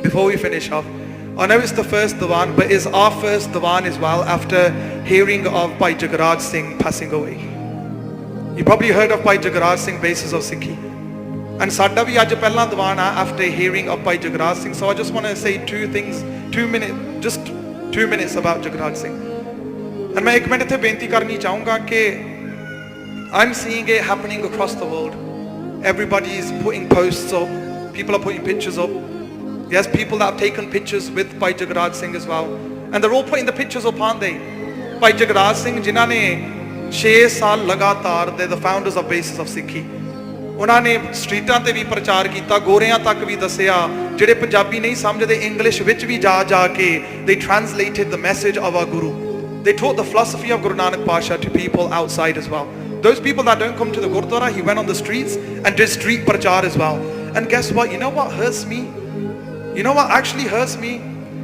before we finish off, I know it's the first Diwan, but it's our first Diwan as well after hearing of Bhai Jagraj Singh passing away. You probably heard of Bhai Jagraj Singh, basis of Sikhi. And Sada bhi aj pehla Diwan after hearing of Bhai Jagraj Singh. So I just want to say two things, 2 minutes, just 2 minutes about Jagraj Singh. And मैं 1 minute बेनती करनी चाहूँगा कि I'm seeing it happening across the world. Everybody is putting posts up. People are putting pictures up. Yes, people that have taken pictures with Bhai Jagraj Singh as well. And they're all putting the pictures up, aren't they? Bhai Jagraj Singh, जिन्हों ने 6 साल लगातार, they're the founders of basis of Sikhi. उन्होंने स्ट्रीटां ते भी प्रचार किया, गोरियां तक भी दसिया, जिहड़े पंजाबी नहीं समझदे इंग्लिश विच भी जा के they translated the message of our Guru. They taught the philosophy of Guru Nanak Pasha to people outside as well. Those people that don't come to the Gurdwara, he went on the streets and did street prachar as well. And guess what? You know what hurts me? You know what actually hurts me?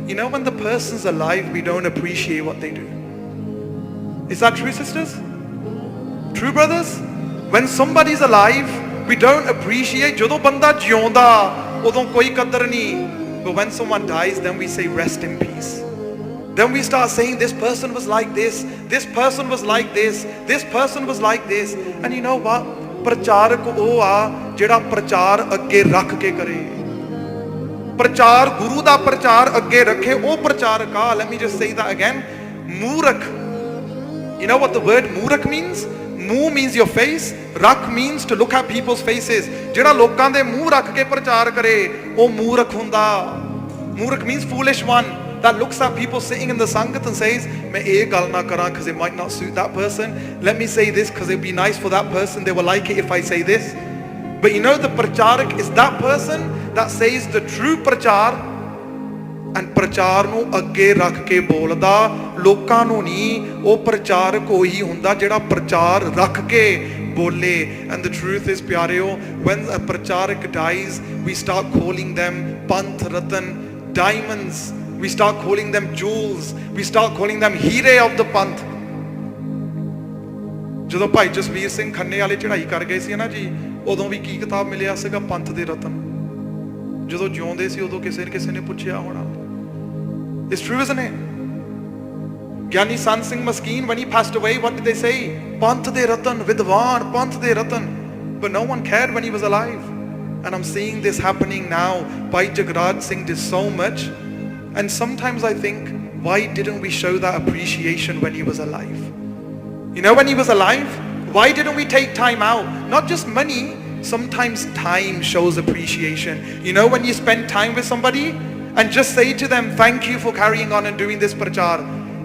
You know when the person's alive, we don't appreciate what they do. Is that true, sisters? True, brothers? When somebody's alive, we don't appreciate. Jadon banda jionda, udon koi qadar nahi. But when someone dies, then we say rest in peace. Then we start saying this person was like this was like this person was like this. And you know what? Pracharak oh a jehda prachar agge rakh ke kare. Prachar Guru da prachar agge rakhe, oh pracharak ah. Let me just say that again. Murak. You know what the word murak means? Mu means your face, rak means to look at people's faces. Jehda lokan de muh rakh ke prachar kare, oh murak hunda. Murak means foolish one that looks at people sitting in the sangat and says, main eh gal na karan because it might not suit that person. Let me say this because it would be nice for that person. They will like it if I say this. But you know the pracharak is that person that says the true prachar and prachar nu agge rakh ke bolda, loਕਾਂ ਨੂੰ ਨਹੀਂ, ਉਹ ਪ੍ਰਚਾਰਕ ਉਹੀ ਹੁੰਦਾ ਜਿਹੜਾ ਪ੍ਰਚਾਰ ਰੱਖ ਕੇ ਬੋਲੇ. And the truth is, ਪਿਆਰਿਓ, when a pracharak dies, we start calling them Panth Ratan, diamonds. We start calling them jewels. We start calling them ਹੀਰੇ of the Panth. ਜਦੋਂ ਭਾਈ ਜਸਵੀਰ ਸਿੰਘ ਖੰਨੇ ਵਾਲੇ ਚੜ੍ਹਾਈ ਕਰ ਗਏ ਸੀ ਨਾ ਜੀ, ਉਦੋਂ ਵੀ ਕੀ ਕਿਤਾਬ ਮਿਲਿਆ ਸੀਗਾ? ਪੰਥ ਦੇ ਰਤਨ. ਜਦੋਂ ਜਿਉਂਦੇ ਸੀ ਉਦੋਂ ਕਿਸੇ ਨੇ ਪੁੱਛਿਆ ਹੋਣਾ. It's true, isn't it? Gyani Sant Singh Maskeen, when he passed away, what did they say? Panth de Ratan, Vidwan, Panth de Ratan. But no one cared when he was alive. And I'm seeing this happening now. Bhai Jagraj Singh did so much. And sometimes I think, why didn't we show that appreciation when he was alive? You know, when he was alive, why didn't we take time out? Not just money, sometimes time shows appreciation. You know, when you spend time with somebody, and just say to them, thank you for carrying on and doing this prachar.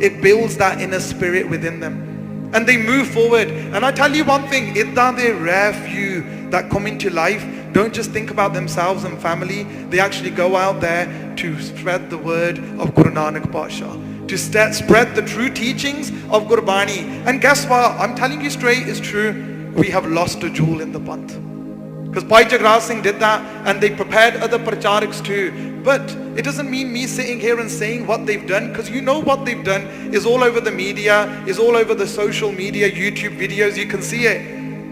It builds that inner spirit within them. And they move forward. And I tell you one thing, idda de rare few that come into life don't just think about themselves and family. They actually go out there to spread the word of Guru Nanak Pasha, to spread the true teachings of Gurbani. And guess what? I'm telling you straight, it's true. We have lost a jewel in the Panth. Because Bhai Jagraj Singh did that, and they prepared other pracharaks too. But it doesn't mean me sitting here and saying what they've done, because you know what they've done is all over the media, is all over the social media, YouTube videos, you can see it.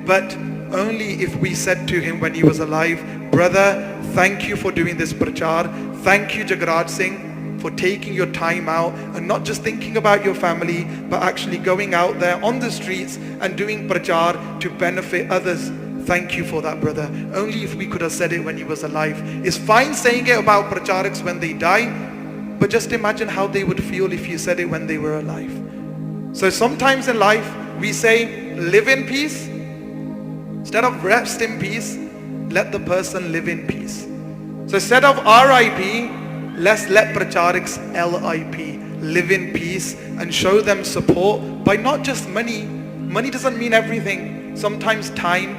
But only if we said to him when he was alive, brother, thank you for doing this prachar. Thank you, Jagraj Singh, for taking your time out and not just thinking about your family, but actually going out there on the streets and doing prachar to benefit others. Thank you for that, brother. Only if we could have said it when he was alive. It's fine saying it about pracharaks when they die, but just imagine how they would feel if you said it when they were alive. So sometimes in life, we say, live in peace. Instead of rest in peace, let the person live in peace. So instead of RIP, let's let pracharaks LIP, live in peace, and show them support by not just money. Money doesn't mean everything. Sometimes time,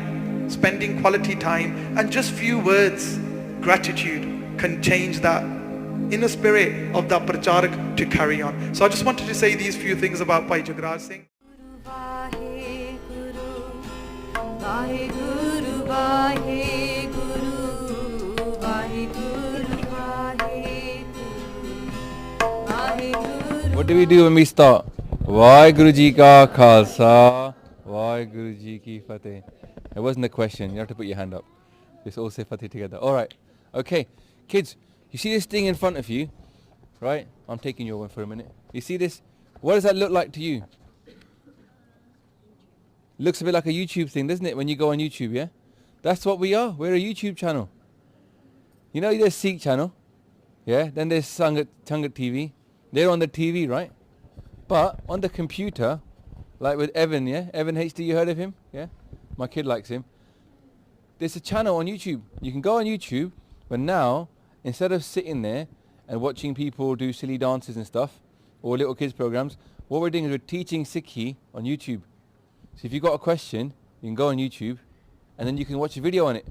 spending quality time, and just few words, gratitude, can change that inner spirit of that pracharak to carry on. So I just wanted to say these few things about Bhai Jagraj Singh. Waheguru, Waheguru, Waheguru, Waheguru. What do we do when we start? Waheguru Ji Ka Khalsa, Waheguru Ji Ki Fateh. It wasn't a question. You have to put your hand up. Just all say Fateh together. All right. Okay. Kids, You see this thing in front of you, right? I'm taking your one for a minute. You see this? What does that look like to you? Looks a bit like a YouTube thing, doesn't it? When you go on YouTube, yeah? That's what we are. We're a YouTube channel. You know, there's Sikh channel, yeah? Then there's Sangat TV. They're on the TV, right? But on the computer, like with Evan, yeah? Evan HD, you heard of him? Yeah? My kid likes him. There's a channel on YouTube. You can go on YouTube, but now, instead of sitting there and watching people do silly dances and stuff, or little kids programs, what we're doing is we're teaching Sikhi on YouTube. So if you've got a question, you can go on YouTube, and then you can watch a video on it.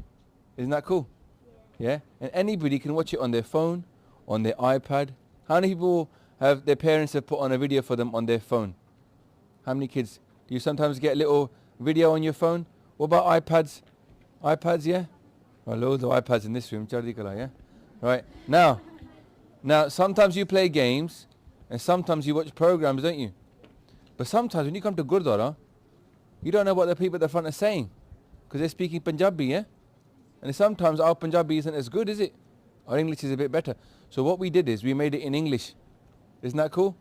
Isn't that cool? Yeah? And anybody can watch it on their phone, on their iPad. How many people have their parents have put on a video for them on their phone? How many kids? Do you sometimes get a little video on your phone? What about iPads? iPads, yeah? Well, loads of iPads in this room. Chardi kala, yeah? Right. Now, sometimes you play games, and sometimes you watch programs, don't you? But sometimes when you come to Gurdwara, you don't know what the people at the front are saying, because they're speaking Punjabi, yeah? And sometimes our Punjabi isn't as good, is it? Our English is a bit better. So what we did is we made it in English. Isn't that cool?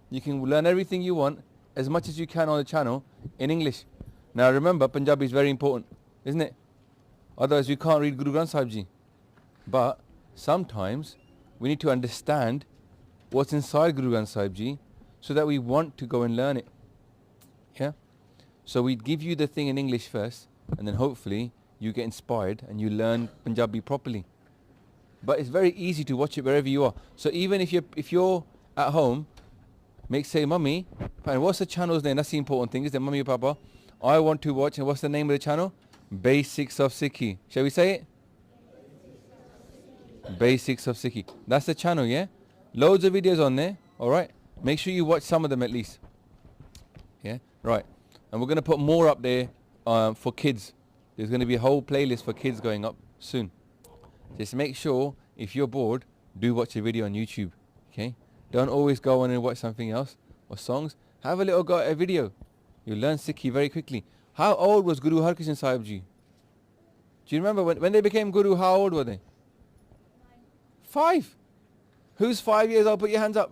You can learn everything you want, as much as you can on the channel, in English. Now remember, Punjabi is very important, isn't it? Otherwise we can't read Guru Granth Sahib Ji. But sometimes we need to understand what's inside Guru Granth Sahib Ji, so that we want to go and learn it. Yeah? So we give you the thing in English first, and then hopefully you get inspired and you learn Punjabi properly. But it's very easy to watch it wherever you are. So even if you're at home, say, Mummy, and what's the channel's name? That's the important thing, is that Mummy or Papa, I want to watch, and what's the name of the channel? Basics of Sikhi. Shall we say it? Basics of Sikhi. That's the channel, yeah? Loads of videos on there, alright? Make sure you watch some of them at least. Yeah? Right. And we're going to put more up there for kids. There's going to be a whole playlist for kids going up soon. Just make sure, if you're bored, do watch a video on YouTube. Okay? Don't always go on and watch something else or songs. Have a little go at a video. You'll learn Sikhi very quickly. How old was Guru Harkishan Sahib Ji? Do you remember when they became Guru, how old were they? 5. Who's 5 years old? Put your hands up.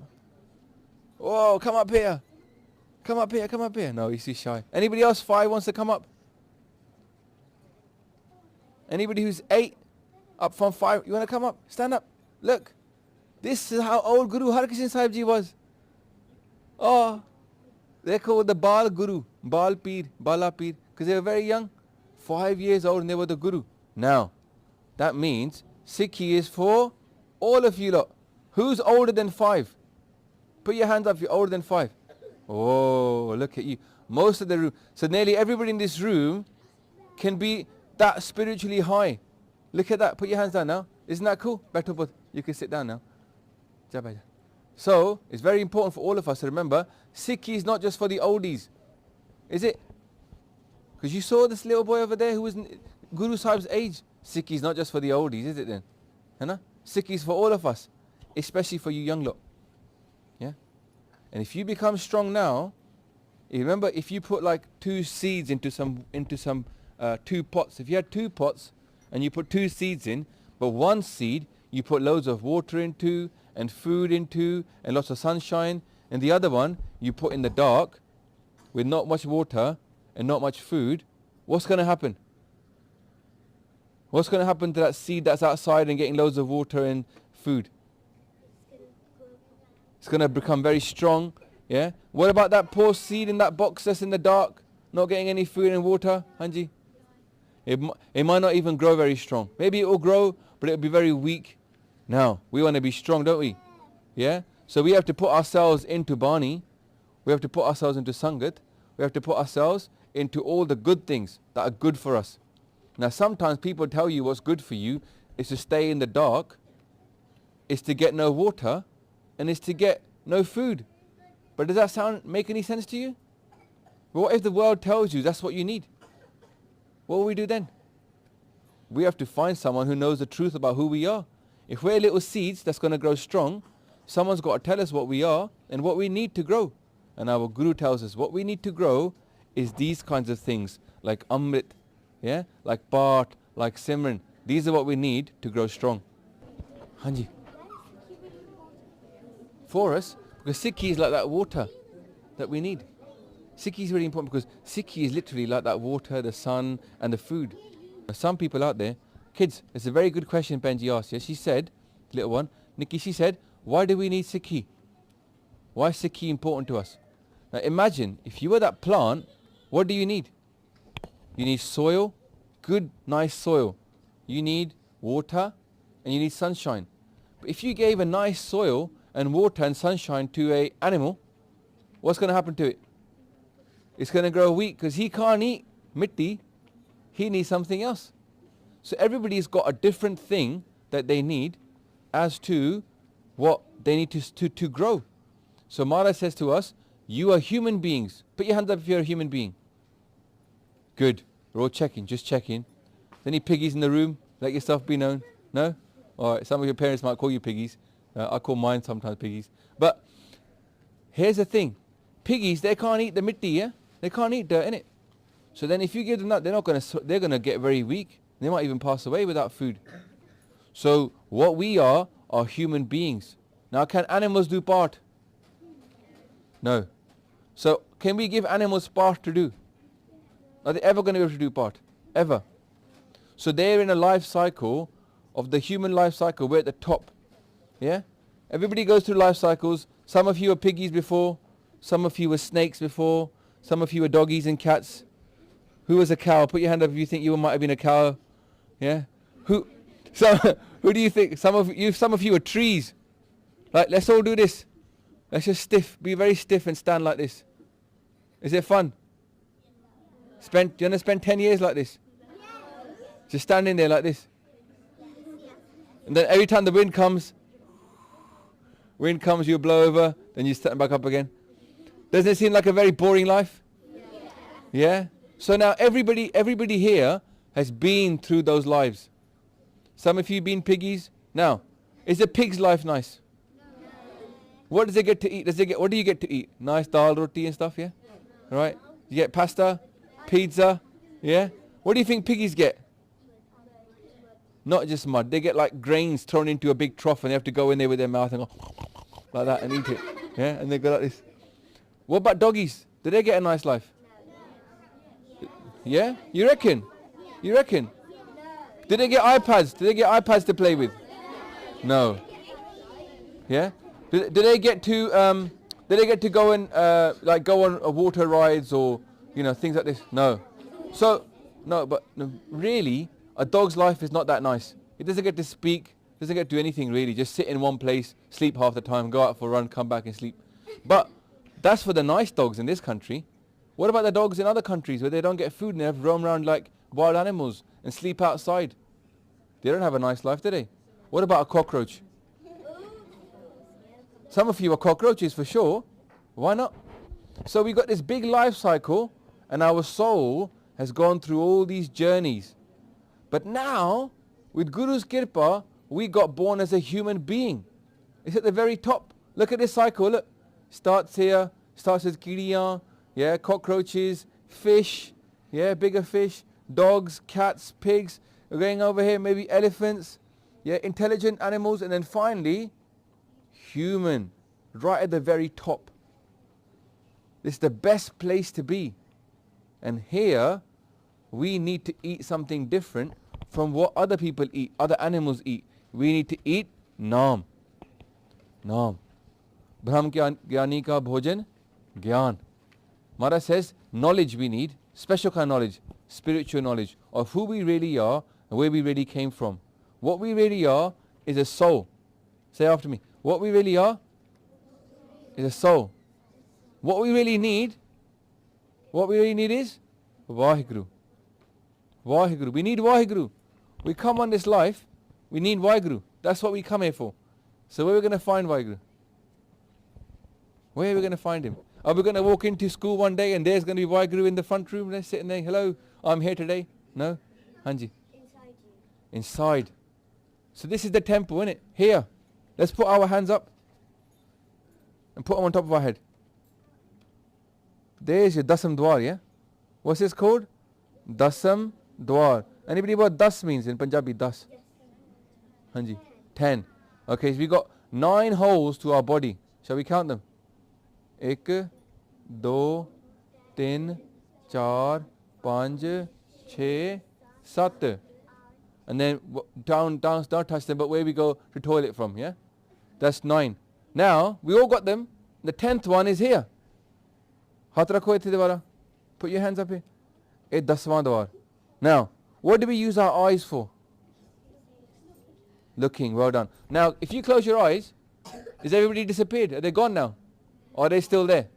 Whoa, come up here. Come up here, come up here. No, he's shy. Anybody else 5 wants to come up? Anybody who's 8 up from 5, you want to come up? Stand up. Look. This is how old Guru Harkishan Sahib Ji was. Oh, they're called the Bal Guru, Bal Peer, Bala Peer, because they were very young, 5 years old, and they were the Guru. Now, that means Sikhi is for all of you lot. Who's older than 5? Put your hands up if you're older than 5. Oh, look at you. Most of the room. So nearly everybody in this room can be that spiritually high. Look at that. Put your hands down now. Isn't that cool? Better put. You can sit down now. So, it's very important for all of us to remember, Sikhi is not just for the oldies. Is it? Because you saw this little boy over there who was Guru Sahib's age. Sikhi is not just for the oldies, is it then? Hanna? Sikhi is for all of us. Especially for you young lot. Yeah? And if you become strong now, remember, if you put like 2 seeds into some 2 pots. If you had 2 pots and you put 2 seeds in, but 1 seed you put loads of water into and food into and lots of sunshine, and the other one you put in the dark with not much water and not much food, what's going to happen? What's going to happen to that seed that's outside and getting loads of water and food? It's going to become very strong. Yeah. What about that poor seed in that box that's in the dark, not getting any food and water, Hanji? It might not even grow very strong. Maybe it will grow, but it will be very weak. Now, we want to be strong, don't we? Yeah? So we have to put ourselves into Bani. We have to put ourselves into Sangat. We have to put ourselves into all the good things that are good for us. Now, sometimes people tell you what's good for you is to stay in the dark, is to get no water, and is to get no food. But does that make any sense to you? But what if the world tells you that's what you need? What will we do then? We have to find someone who knows the truth about who we are. If we're little seeds that's going to grow strong, someone's got to tell us what we are and what we need to grow. And our Guru tells us what we need to grow is these kinds of things, like Amrit, yeah, like Path, like Simran. These are what we need to grow strong. Hanji. for us, because sikhi is like that water that we need. Sikhi is really important because sikhi is literally like that water, the sun and the food. Some people out there, kids, it's a very good question Benji asked. Yeah? She said, little one, Nikki, she said, why do we need sikhi? Why is sikhi important to us? Now imagine, if you were that plant, what do you need? You need soil, good, nice soil. You need water and you need sunshine. But if you gave a nice soil and water and sunshine to an animal, what's going to happen to it? It's going to grow weak because he can't eat mitti. He needs something else. So everybody's got a different thing that they need as to what they need to grow. So Mara says to us, you are human beings. Put your hands up if you're a human being. Good. We're all checking, just checking. Any piggies in the room? Let yourself be known. No? Alright, some of your parents might call you piggies. I call mine sometimes piggies. But here's the thing. Piggies, they can't eat the mitti, yeah? They can't eat dirt, innit? So then if you give them that, they're gonna get very weak. They might even pass away without food. So what we are human beings. Now can animals do part? No. So can we give animals part to do? Are they ever going to be able to do part? Ever. So they're in a life cycle of the human life cycle. We're at the top. Yeah? Everybody goes through life cycles. Some of you were piggies before. Some of you were snakes before. Some of you were doggies and cats. Who was a cow? Put your hand up if you think you might have been a cow. Yeah? Who do you think? Some of you are trees. Right, let's all do this. Let's just be very stiff and stand like this. Is it fun? Do you want to spend 10 years like this? Just standing there like this. And then every time the wind comes, you blow over, then you stand back up again. Doesn't it seem like a very boring life? Yeah? So now everybody here has been through those lives. Some of you been piggies. Now, is a pig's life nice? What does it get to eat? What do you get to eat? Nice dal, roti and stuff, yeah? Right? You get pasta, pizza, yeah? What do you think piggies get? Not just mud. They get like grains thrown into a big trough and they have to go in there with their mouth and go like that and eat it. Yeah? And they go like this. What about doggies? Do they get a nice life? Yeah? You reckon? You reckon? Do they get iPads? Do they get iPads to play with? No. Yeah? Do they get to go and go on water rides or things like this? No. So but really a dog's life is not that nice. It doesn't get to speak, doesn't get to do anything really. Just sit in one place, sleep half the time, go out for a run, come back and sleep. But that's for the nice dogs in this country. What about the dogs in other countries where they don't get food and they have to roam around like wild animals and sleep outside? They don't have a nice life, do they? What about a cockroach? Some of you are cockroaches for sure. Why not? So we got this big life cycle and our soul has gone through all these journeys. But now, with Guru's Kirpa, we got born as a human being. It's at the very top. Look at this cycle, look. Starts here, starts as kiriyan, yeah, cockroaches, fish, yeah, bigger fish, dogs, cats, pigs. We're going over here, maybe elephants, yeah, intelligent animals, and then finally, human, right at the very top. This is the best place to be. And here, we need to eat something different from what other people eat, other animals eat. We need to eat naam. Naam. Brahm Gyani ka bhojan, Gyan. Mara says, knowledge we need, special kind of knowledge, spiritual knowledge of who we really are and where we really came from. What we really are is a soul. Say after me. What we really are is a soul. What we really need is Waheguru. Waheguru. We need Waheguru. We come on this life, we need Waheguru. That's what we come here for. So where are we going to find Waheguru? Where are we going to find him? Are we going to walk into school one day and there's going to be Waheguru in the front room? They're sitting there, hello, I'm here today. No? Hanji? Inside you. Inside. So this is the temple, isn't it? Here. Let's put our hands up and put them on top of our head. There's your Dasam Dwar, yeah? What's this called? Dasam Dwar. Anybody know what Das means in Punjabi? Das. Yes. Hanji. 10. Okay, so we got 9 holes to our body. Shall we count them? 1, 2, 3, 4, 5, 6, 7. And then down, don't touch them, but where we go to toilet from, yeah? That's 9. Now, we all got them. The 10th one is here. Hath rakho itthe dobara. Put your hands up here. Ye 10waं dwar. Now, what do we use our eyes for? Looking, well done. Now, if you close your eyes, is everybody disappeared? Are they gone now? Or are they still there?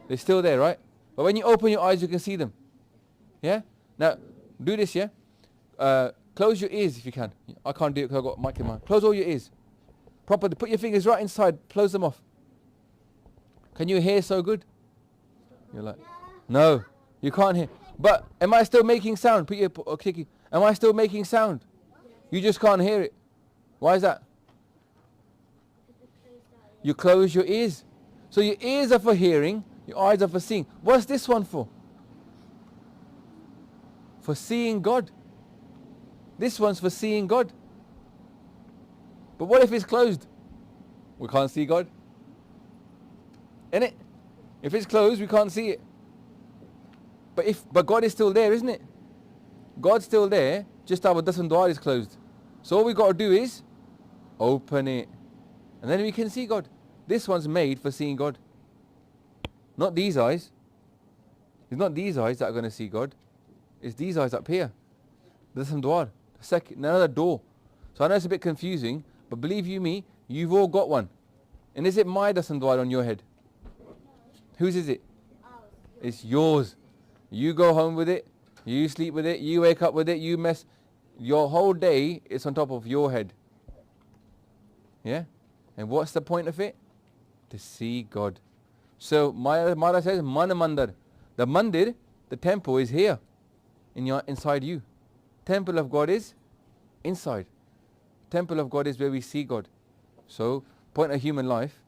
They're still there, right? But when you open your eyes, you can see them. Yeah? Now, do this, yeah? Close your ears if you can. I can't do it because I've got a mic in my hand. Close all your ears. Properly. Put your fingers right inside. Close them off. Can you hear so good? You're like, no, you can't hear. But am I still making sound? Put your clicky. Am I still making sound? You just can't hear it. Why is that? You close your ears. So your ears are for hearing, your eyes are for seeing. What's this one for? For seeing God. This one's for seeing God. But what if it's closed? We can't see God. Innit? If it's closed, we can't see it. But God is still there, isn't it? God's still there, just our dasan dwar is closed. So all we got to do is open it. And then we can see God. This one's made for seeing God. Not these eyes. It's not these eyes that are going to see God. It's these eyes up here. Dasan dwar. Another door. So I know it's a bit confusing, but believe you me, you've all got one. And is it my dasan dwar on your head? Whose is it? It's yours. You go home with it, you sleep with it, you wake up with it, you mess. Your whole day is on top of your head. Yeah? And what's the point of it? To see God. So Mara says, Mana Mandar. The mandir, the temple is here. Inside you. Temple of God is inside. Temple of God is where we see God. So, point of human life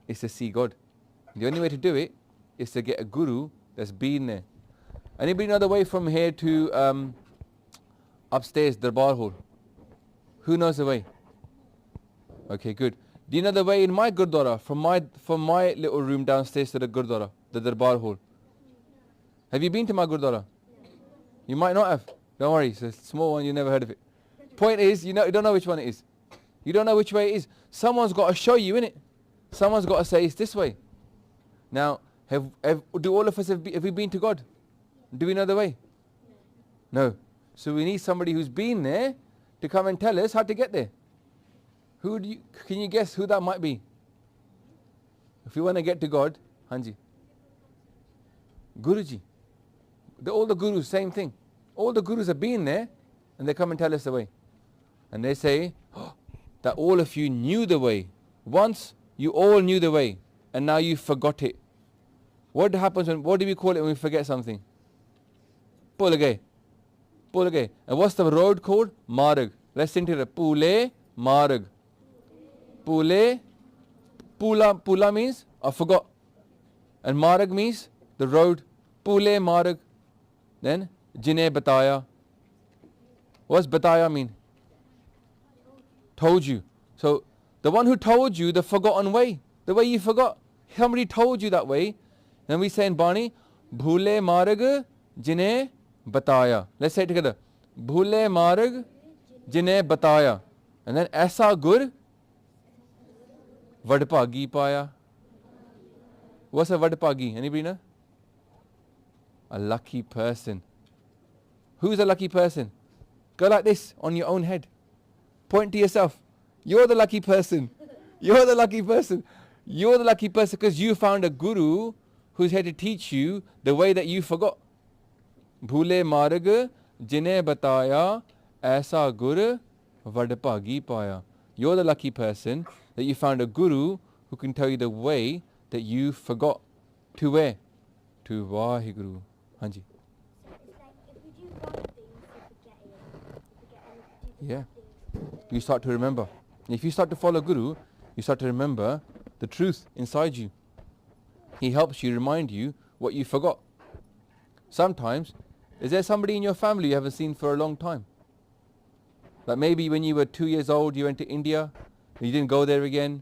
is to see God. The only way to do it is to get a guru that's been there. Anybody know the way from here to upstairs, Darbar Hall? Who knows the way? Okay, good. Do you know the way in my Gurdwara, from my little room downstairs to the Gurdwara, the Darbar Hall? Have you been to my Gurdwara? You might not have. Don't worry, it's a small one, you never heard of it. Point is, you don't know which one it is. You don't know which way it is. Someone's got to show you, innit? Someone's got to say it's this way. Now, do all of us have we been to God? Do we know the way? No. So we need somebody who's been there to come and tell us how to get there. Can you guess who that might be? If you want to get to God, Hanji. Guruji. All the gurus, same thing. All the gurus have been there and they come and tell us the way. And they say that all of you knew the way. Once you all knew the way and now you forgot it. What happens what do we call it when we forget something? Pulagay. Pulagay. And what's the road called? Marg. Let's sing together. Pule Marg. Pule. Pula means I forgot. And Marg means the road. Pule Marg. Then Jine Bataya. What's Bataya mean? Told you. So the one who told you the forgotten way, the way you forgot. Somebody told you that way. Then we say in Bani, Bhule Marg Jine Bataya. Let's say it together. Bhule Marg Jine Bataya. And then Aisa Gur Vadpagi Paya. What's a Vadpagi? Anybody know? A lucky person. Who's a lucky person? Go like this on your own head. Point to yourself. You're the lucky person. You're the lucky person. You're the lucky person because you found a guru who's here to teach you the way that you forgot. Bhule marg jine bataya aisa gur vadpagi paya. You're the lucky person that you found a guru who can tell you the way that you forgot. To where? To Waheguru. Hanji. Yeah. You start to remember. If you start to follow Guru, you start to remember the truth inside you. He helps you, remind you what you forgot. Sometimes, is there somebody in your family you haven't seen for a long time? Like maybe when you were 2 years old, you went to India, and you didn't go there again,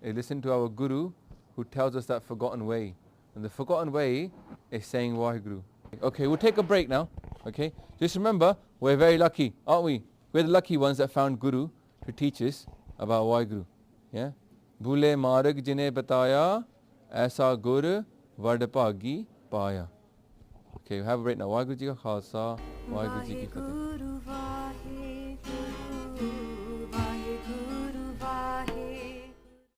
is listen to our Guru who tells us that forgotten way. And the forgotten way is saying Waheguru. Okay, we'll take a break now. Okay, just remember, we're very lucky, aren't we? We're the lucky ones that found Guru to teach us about Waheguru. Yeah? Bhule marg jine bataya, aisa gur vad bhagi paya. Okay, we'll have a break now. Waheguru ji ka khalsa, Waheguru ji ki fateh. Waheguru,